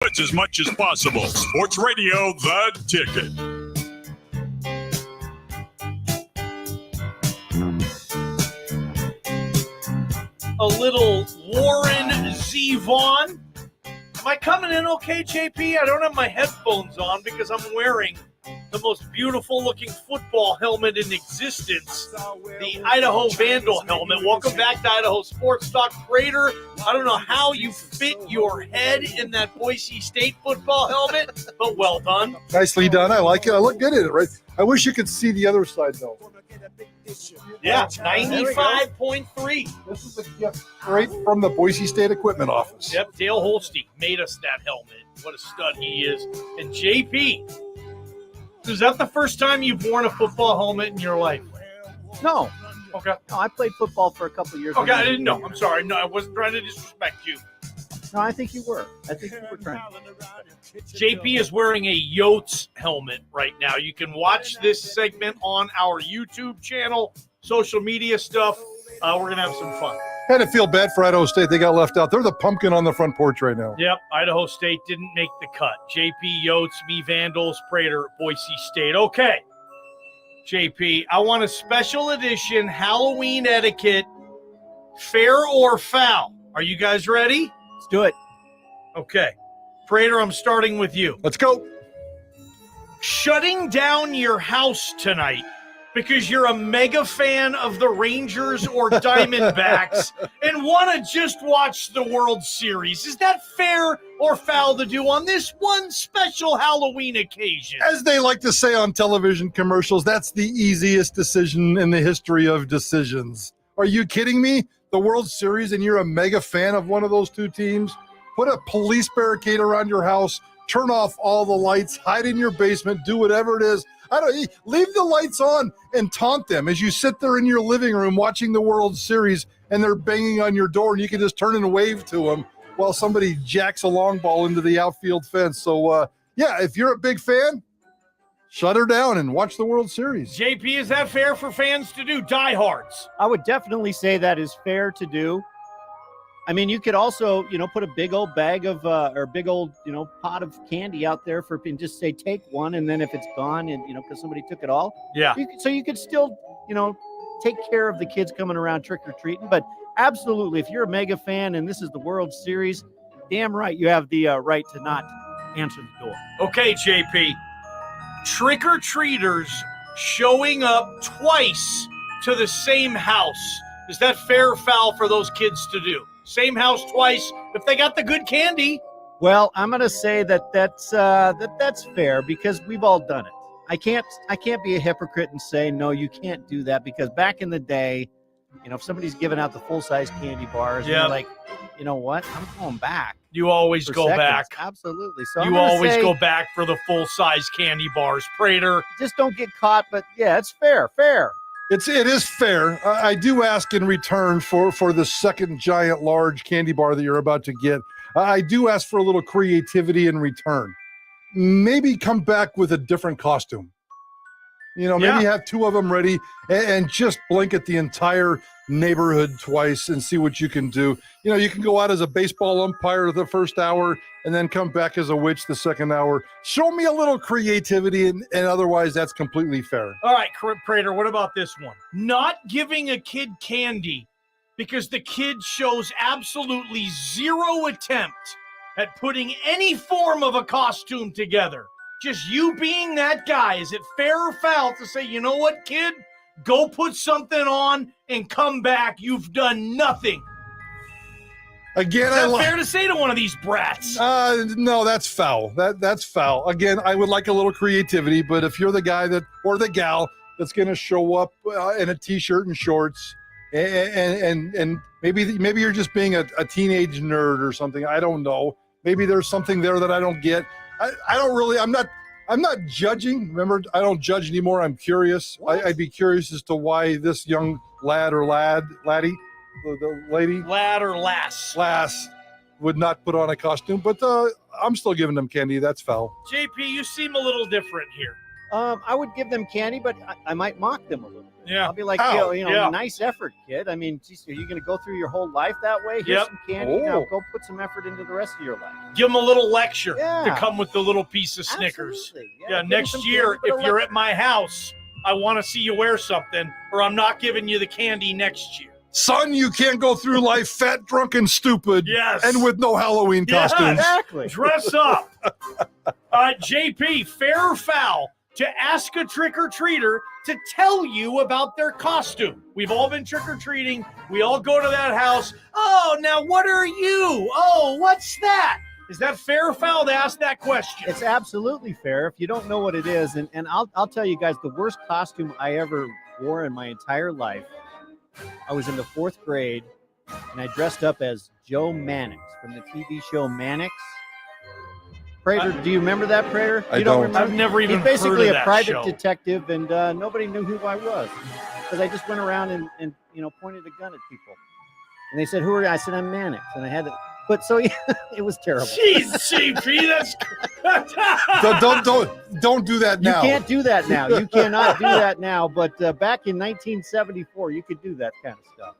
It's as much as possible. Sports Radio, The Ticket. A little Warren Zevon. Am I coming in okay, JP? I don't have my headphones on because I'm wearing the most beautiful looking football helmet in existence, the Idaho Vandal helmet. Welcome back to Idaho Sports Talk. Prater, I don't know how you fit your head in that Boise State football helmet, but well done. Nicely done. I like it. I look good in it, right? I wish you could see the other side, though. Yeah, 95.3. This is a gift straight from the Boise State Equipment Office. Yep, Dale Holstein made us that helmet. What a stud he is. And JP, is that the first time you've worn a football helmet in your life? No. Okay. No, I played football for a couple of years. Okay, I didn't know. I'm sorry. No, I wasn't trying to disrespect you. No, I think you were. I think you were trying. JP is wearing a Yotes helmet right now. You can watch this segment on our YouTube channel, social media stuff. We're going to have some fun. Had to feel bad for Idaho State. They got left out. They're the pumpkin on the front porch right now. Yep, Idaho State didn't make the cut. JP, Yotes, me, Vandals, Prater, Boise State. Okay, JP, I want a special edition Halloween etiquette, fair or foul. Are you guys ready? Let's do it. Okay. Prater, I'm starting with you. Let's go. Shutting down your house tonight because you're a mega fan of the Rangers or Diamondbacks and want to just watch the World Series. Is that fair or foul to do on this one special Halloween occasion? As they like to say on television commercials, that's the easiest decision in the history of decisions. Are you kidding me? The World Series and you're a mega fan of one of those two teams? Put a police barricade around your house, turn off all the lights, hide in your basement, do whatever it is. Leave the lights on and taunt them as you sit there in your living room watching the World Series and they're banging on your door and you can just turn and wave to them while somebody jacks a long ball into the outfield fence. So, if you're a big fan, shut her down and watch the World Series. JP, is that fair for fans to do? Diehards. I would definitely say that is fair to do. I mean, you could also, put a big old bag of, or big old, pot of candy out there and just say, take one. And then if it's gone and, because somebody took it all. Yeah. You could still, take care of the kids coming around trick-or-treating. But absolutely, if you're a mega fan and this is the World Series, damn right you have the right to not answer the door. Okay, JP. Trick-or-treaters showing up twice to the same house. Is that fair or foul for those kids to do? Same house twice, if they got the good candy. Well, I'm going to say that's fair because we've all done it. I can't be a hypocrite and say, no, you can't do that because back in the day, if somebody's giving out the full-size candy bars, and you're like, you know what? I'm going back. You always go back. Absolutely. So you always go back for the full-size candy bars, Prater. Just don't get caught, but yeah, it's fair. It is fair. I do ask in return for the second giant large candy bar that you're about to get. I do ask for a little creativity in return. Maybe come back with a different costume. Maybe have two of them ready and just blanket the entire neighborhood twice and see what you can do. You can go out as a baseball umpire the first hour and then come back as a witch the second hour. Show me a little creativity, and otherwise that's completely fair. All right, Prater, what about this one? Not giving a kid candy because the kid shows absolutely zero attempt at putting any form of a costume together. Just you being that guy. Is it fair or foul to say, you know what, kid? Go put something on and come back. You've done nothing. Again, is that fair to say to one of these brats? No, that's foul. That's foul. Again, I would like a little creativity, but if you're the guy or the gal that's going to show up in a T-shirt and shorts, and maybe you're just being a teenage nerd or something. I don't know. Maybe there's something there that I don't get. I'm not judging. Remember, I don't judge anymore. I'm curious. I'd be curious as to why this young laddie, the lady, lad or lass would not put on a costume. But I'm still giving them candy. That's foul. JP, you seem a little different here. I would give them candy, but I might mock them a little bit. Yeah. I'll be like, How? nice effort, kid. I mean, geez, are you going to go through your whole life that way? Here's Yep. some candy. Now Oh. go put some effort into the rest of your life. Give them a little lecture Yeah. to come with the little piece of Snickers. Absolutely. Yeah, give 'em next some year, candy, but if you're at my house, I want to see you wear something, or I'm not giving you the candy next year. Son, you can't go through life fat, drunk, and stupid. Yes. And with no Halloween Yes. costumes. Exactly. Dress up. JP, fair or foul to ask a trick-or-treater to tell you about their costume? We've all been trick-or-treating. We all go to that house. Oh, now what are you? Oh, what's that? Is that fair or foul to ask that question? It's absolutely fair if you don't know what it is. And I'll tell you guys, the worst costume I ever wore in my entire life, I was in the 4th grade, and I dressed up as Joe Mannix from the TV show Mannix. Prater, do you remember that, Prater? I You don't. remember? I've never even He's basically heard of a that private show. detective, and nobody knew who I was because I just went around and pointed a gun at people. And they said, "Who are you?" I said, "I'm Mannix," and I had to. But so it was terrible. Jeez, JP, that's Don't do that now. You can't do that now. You cannot do that now. But back in 1974, you could do that kind of stuff.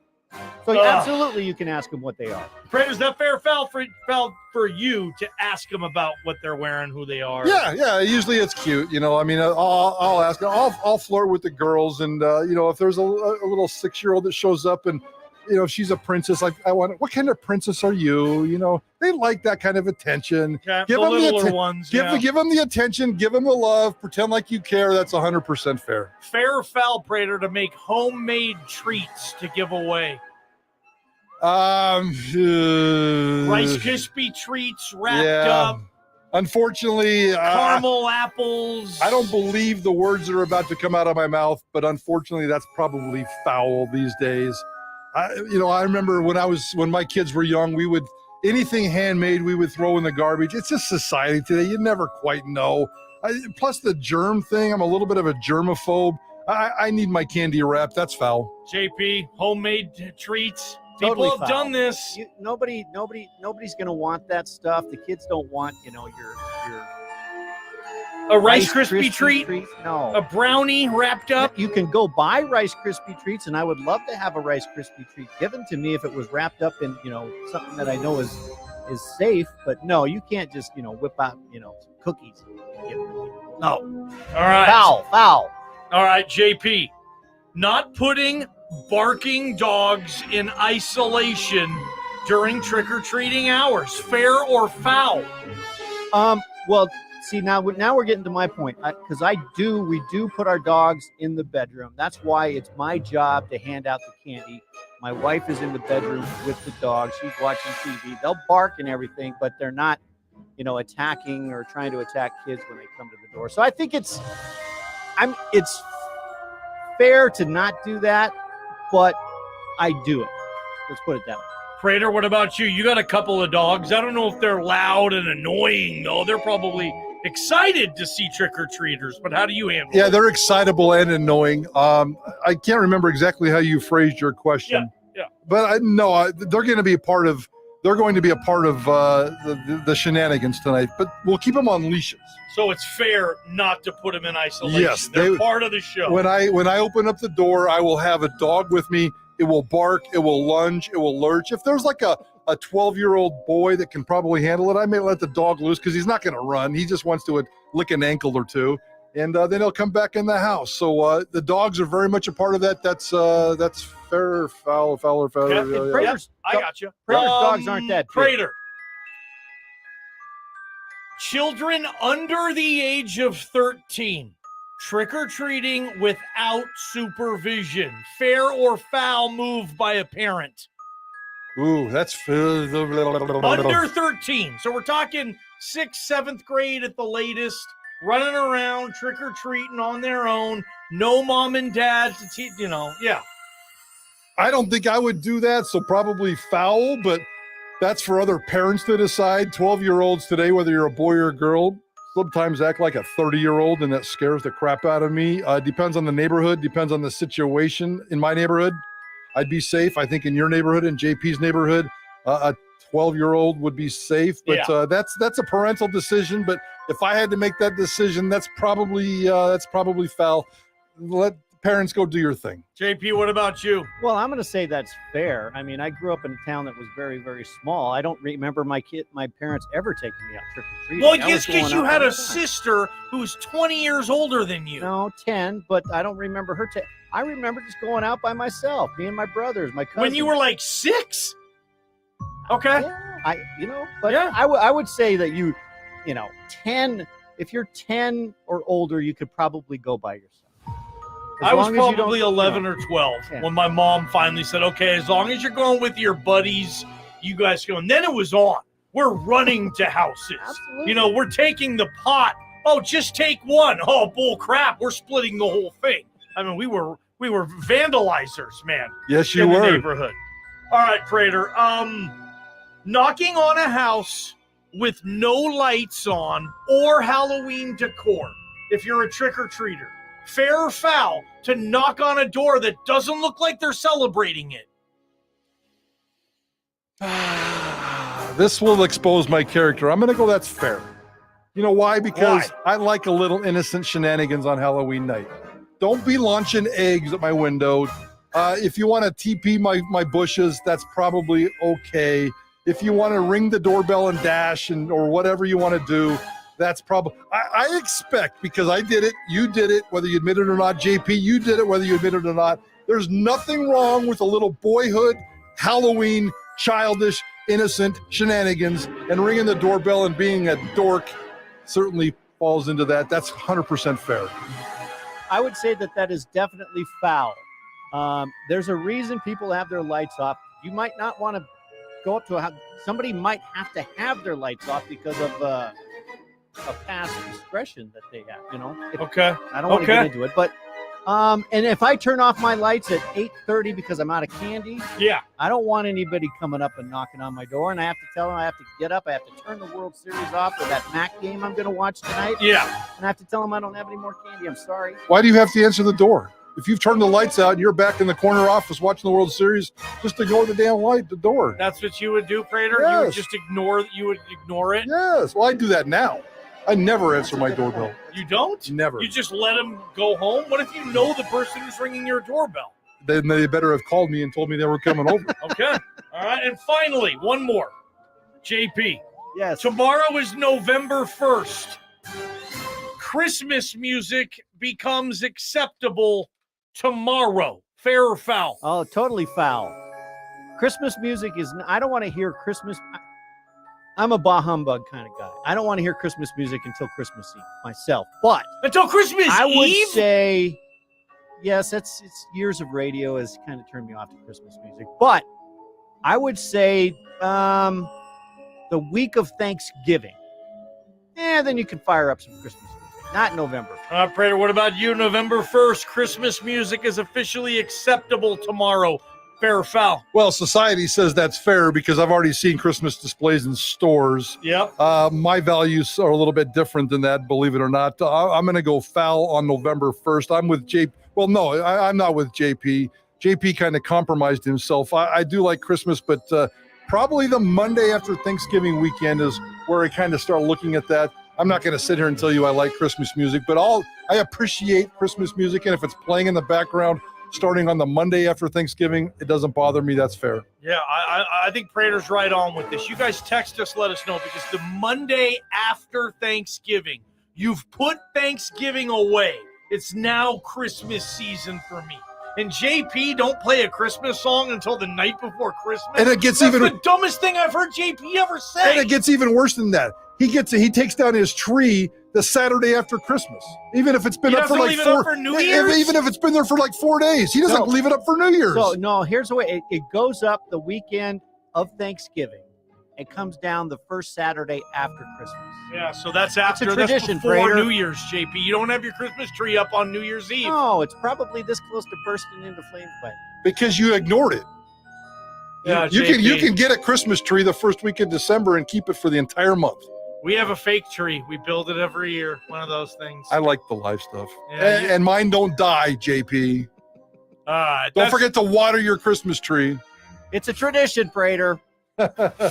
So Ugh. absolutely, you can ask them what they are. Prater, is that fair or foul for you to ask them about what they're wearing, who they are? Yeah. Usually it's cute. I mean, I'll ask. I'll flirt with the girls, and if there's a little 6-year-old that shows up, and if she's a princess, like what kind of princess are you? They like that kind of attention. Okay, Give the them the littler ones. Give Yeah. them the attention. Give them the love. Pretend like you care. That's 100% fair. Fair or foul, Prater, to make homemade treats to give away. Rice Rice Krispie treats wrapped up, Unfortunately, caramel apples. I don't believe the words that are about to come out of my mouth, but unfortunately, that's probably foul these days. I remember when my kids were young, anything handmade we would throw in the garbage. It's just society today. You never quite know. Plus the germ thing, I'm a little bit of a germaphobe. I need my candy wrapped. That's foul. JP, homemade treats. Totally People have foul. done this. Nobody's going to want that stuff. The kids don't want, your A Rice Krispie treat, No. a brownie wrapped up. You can go buy Rice Krispie treats, and I would love to have a Rice Krispie treat given to me if it was wrapped up in, something that I know is safe. But no, you can't just, whip out, cookies. And give them to people. No. All right. Foul. All right, JP. Not putting barking dogs in isolation during trick-or-treating hours. Fair or foul? Well, see, now we're getting to my point, because we do put our dogs in the bedroom. That's why it's my job to hand out the candy. My wife is in the bedroom with the dog. She's watching TV. They'll bark and everything, but they're not, attacking or trying to attack kids when they come to the door. So I think it's fair to not do that, but I do it. Let's put it that way. Prater, what about you? You got a couple of dogs. I don't know if they're loud and annoying, though. They're probably excited to see trick-or-treaters, but how do you handle it? Yeah, they're excitable and annoying. I can't remember exactly how you phrased your question. Yeah. But they're going to be a part of. They're going to be a part of the shenanigans tonight. But we'll keep them on leashes. So it's fair not to put them in isolation. Yes, they're part of the show. When I open up the door, I will have a dog with me. It will bark. It will lunge. It will lurch. If there's like a 12-year-old boy that can probably handle it, I may let the dog loose because he's not going to run. He just wants to lick an ankle or two, and then he'll come back in the house. So the dogs are very much a part of that. That's fair or foul, foul or foul. Yeah, I got you. Prater's dogs aren't that big. Prater. Children under the age of 13 trick-or-treating without supervision. Fair or foul move by a parent? Ooh, that's Under 13. So we're talking 6th, 7th grade at the latest, running around trick-or-treating on their own. No mom and dad to teach, yeah. I don't think I would do that, so probably foul, but that's for other parents to decide. 12-year-olds today, whether you're a boy or a girl, sometimes act like a 30-year-old, and that scares the crap out of me. Depends on the neighborhood, depends on the situation. In my neighborhood, I'd be safe. I think in your neighborhood, in JP's neighborhood, a 12-year-old would be safe, but that's a parental decision. But if I had to make that decision, that's probably foul. Let parents go do your thing. JP, what about you? Well, I'm going to say that's fair. I mean, I grew up in a town that was very, very small. I don't remember my parents ever taking me out trick-or-treating. Well, it's because you had a sister who's 20 years older than you. No, 10, but I don't remember her. I remember just going out by myself, me and my brothers, my cousins. When you were like 6? Okay. Yeah, I would say that you 10, if you're 10 or older, you could probably go by yourself. I was probably 11 or 12 when my mom finally said, okay, as long as you're going with your buddies, you guys go. And then it was on. We're running to houses. Absolutely. We're taking the pot. Oh, just take one. Oh, bull crap. We're splitting the whole thing. I mean, we were vandalizers, man. Yes, you in were. The neighborhood. All right, Prater. Knocking on a house with no lights on or Halloween decor, if you're a trick-or-treater. Fair or foul to knock on a door that doesn't look like they're celebrating it? This will expose my character. I'm going to go that's fair. You know why? Because I like a little innocent shenanigans on Halloween night. Don't be launching eggs at my window. If you want to TP my bushes, that's probably okay. If you want to ring the doorbell and dash or whatever you want to do, that's probably, I expect, because I did it, you did it, whether you admit it or not, JP, you did it, whether you admit it or not. There's nothing wrong with a little boyhood, Halloween, childish, innocent shenanigans, and ringing the doorbell and being a dork certainly falls into that. That's 100% fair. I would say that is definitely foul. There's a reason people have their lights off. You might not want to go up to somebody might have to have their lights off because of a past discretion that they have, Okay. I don't want to get into it, but and if I turn off my lights at 8:30 because I'm out of candy, I don't want anybody coming up and knocking on my door, and I have to tell them I have to get up, I have to turn the World Series off for that MAC game I'm going to watch tonight. Yeah. And I have to tell them I don't have any more candy. I'm sorry. Why do you have to answer the door? If you've turned the lights out and you're back in the corner office watching the World Series, just ignore the damn the door. That's what you would do, Prater? Yes. You would ignore it? Yes. Well, I do that now. I never answer my doorbell. You don't? Never. You just let them go home? What if you know the person who's ringing your doorbell? Then they better have called me and told me they were coming over. Okay. All right. And finally, one more. JP. Yes. Tomorrow is November 1st. Christmas music becomes acceptable tomorrow. Fair or foul? Oh, totally foul. Christmas music I don't want to hear Christmas. I'm a bah humbug kind of guy. I don't want to hear Christmas music until Christmas Eve myself. But until Christmas Eve? I would say, yes, it's years of radio has kind of turned me off to Christmas music. But I would say the week of Thanksgiving. Then you can fire up some Christmas music. Not November. Prater, what about you? November 1st, Christmas music is officially acceptable tomorrow. Fair or foul? Well, society says that's fair because I've already seen Christmas displays in stores. Yep. My values are a little bit different than that, believe it or not. I'm going to go foul on November 1st. I'm with JP. Well, no, I'm not with JP. JP kind of compromised himself. I do like Christmas, but probably the Monday after Thanksgiving weekend is where I kind of start looking at that. I'm not going to sit here and tell you I like Christmas music, but I appreciate Christmas music, and if it's playing in the background starting on the Monday after Thanksgiving, it doesn't bother me. That's fair. Yeah, I think Prater's right on with this. You guys text us, let us know, because the Monday after Thanksgiving, you've put Thanksgiving away. It's now Christmas season for me. And JP don't play a Christmas song until the night before Christmas. And it gets That's even the dumbest thing I've heard JP ever say. And it gets even worse than that. He takes down his tree the Saturday after Christmas, even if it's been up for like New Year's? Even if it's been there for like 4 days, he doesn't leave it up for New Year's. So no, here's the way it goes up the weekend of Thanksgiving. It comes down the first Saturday after Christmas. Yeah, so that's after. It's a tradition, that's before Prater. New Year's, JP. You don't have your Christmas tree up on New Year's Eve. No, it's probably this close to bursting into flames by then. Because you ignored it. Yeah, you can get a Christmas tree the first week of December and keep it for the entire month. We have a fake tree. We build it every year. One of those things. I like the live stuff. Yeah, and mine don't die, JP. Don't forget to water your Christmas tree. It's a tradition, Prater.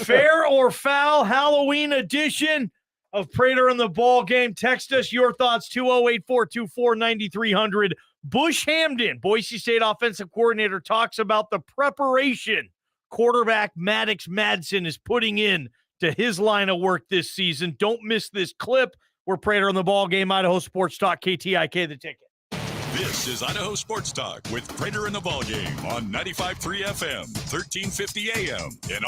Fair or foul Halloween edition of Prater and the Ball Game. Text us your thoughts, 208-424-9300. Bush Hamden, Boise State offensive coordinator, talks about the preparation quarterback Maddox Madsen is putting in to his line of work this season. Don't miss this clip. We're Prater on the Ball Game, Idaho Sports Talk, KTIK, The Ticket. This is Idaho Sports Talk with Prater and the Ball Game on 95.3 FM, 1350 AM, and